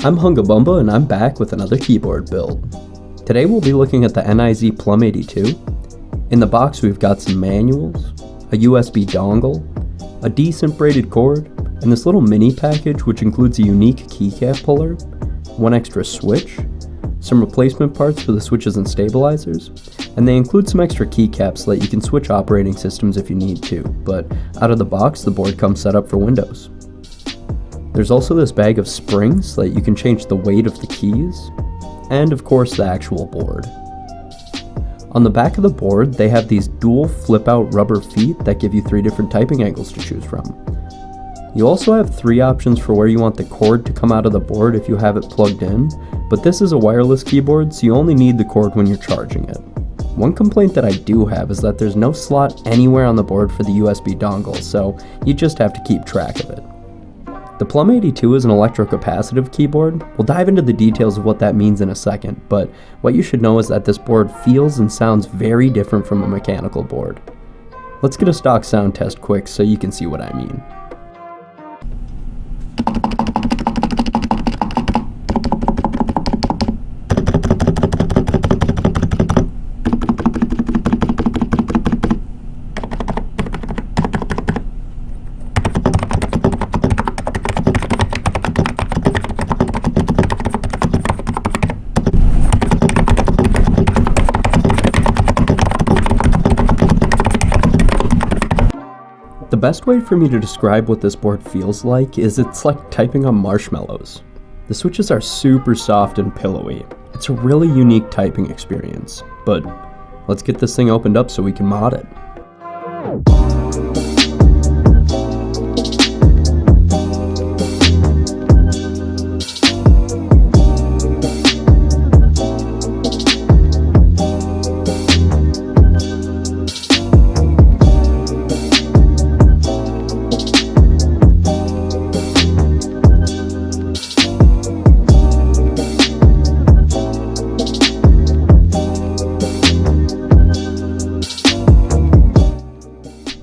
I'm Hungabumba and I'm back with another keyboard build. Today we'll be looking at the NIZ Plum 82. In the box we've got some manuals, a USB dongle, a decent braided cord, and this little mini package which includes a unique keycap puller, one extra switch, some replacement parts for the switches and stabilizers, and they include some extra keycaps so that you can switch operating systems if you need to, but out of the box the board comes set up for Windows. There's also this bag of springs so that you can change the weight of the keys, and of course the actual board. On the back of the board they have these dual flip-out rubber feet that give you 3 different typing angles to choose from. You also have 3 options for where you want the cord to come out of the board if you have it plugged in, but this is a wireless keyboard so you only need the cord when you're charging it. One complaint that I do have is that there's no slot anywhere on the board for the USB dongle, so you just have to keep track of it. The Plum 82 is an electrocapacitive keyboard. We'll dive into the details of what that means in a second, but what you should know is that this board feels and sounds very different from a mechanical board. Let's get a stock sound test quick so you can see what I mean. The best way for me to describe what this board feels like is it's like typing on marshmallows. The switches are super soft and pillowy. It's a really unique typing experience, but let's get this thing opened up so we can mod it.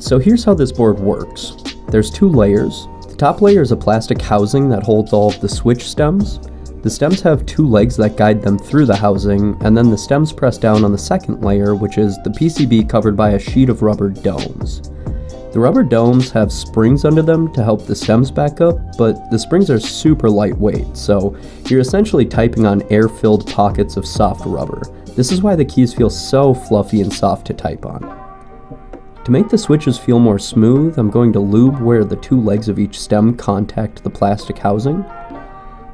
So here's how this board works. There's 2 layers. The top layer is a plastic housing that holds all of the switch stems. The stems have 2 legs that guide them through the housing, and then the stems press down on the second layer, which is the PCB covered by a sheet of rubber domes. The rubber domes have springs under them to help the stems back up, but the springs are super lightweight, so you're essentially typing on air-filled pockets of soft rubber. This is why the keys feel so fluffy and soft to type on. To make the switches feel more smooth, I'm going to lube where the 2 legs of each stem contact the plastic housing.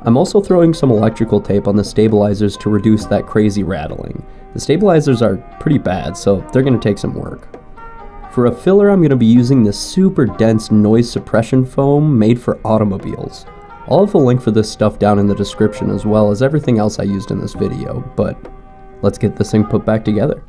I'm also throwing some electrical tape on the stabilizers to reduce that crazy rattling. The stabilizers are pretty bad, so they're going to take some work. For a filler, I'm going to be using this super dense noise suppression foam made for automobiles. I'll have a link for this stuff down in the description as well as everything else I used in this video, but let's get this thing put back together.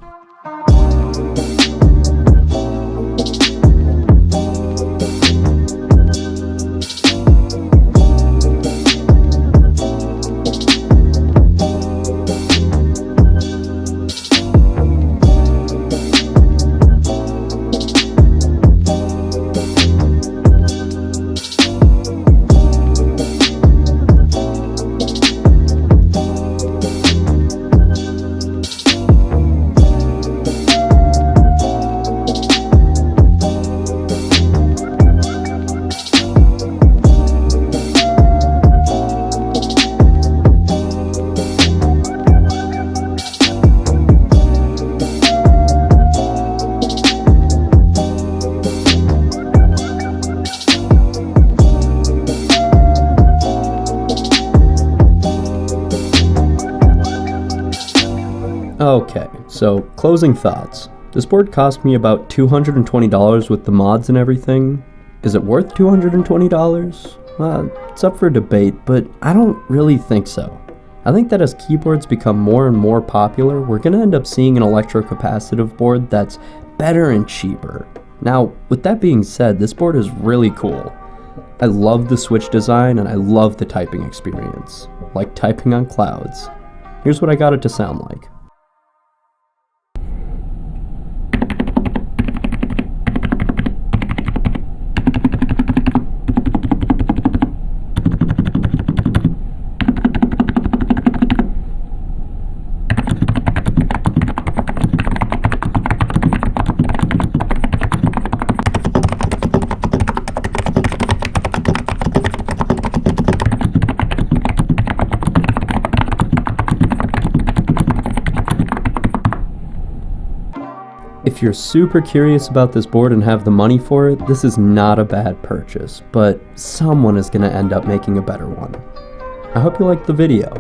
Okay, so closing thoughts. This board cost me about $220 with the mods and everything. Is it worth $220? It's up for debate, but I don't really think so. I think that as keyboards become more and more popular, we're going to end up seeing an electrocapacitive board that's better and cheaper. Now, with that being said, this board is really cool. I love the switch design and I love the typing experience, like typing on clouds. Here's what I got it to sound like. you're super curious about this board and have the money for it, this is not a bad purchase, but someone is going to end up making a better one. I hope you liked the video.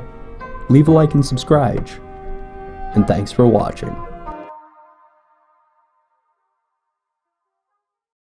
Leave a like and subscribe. And thanks for watching.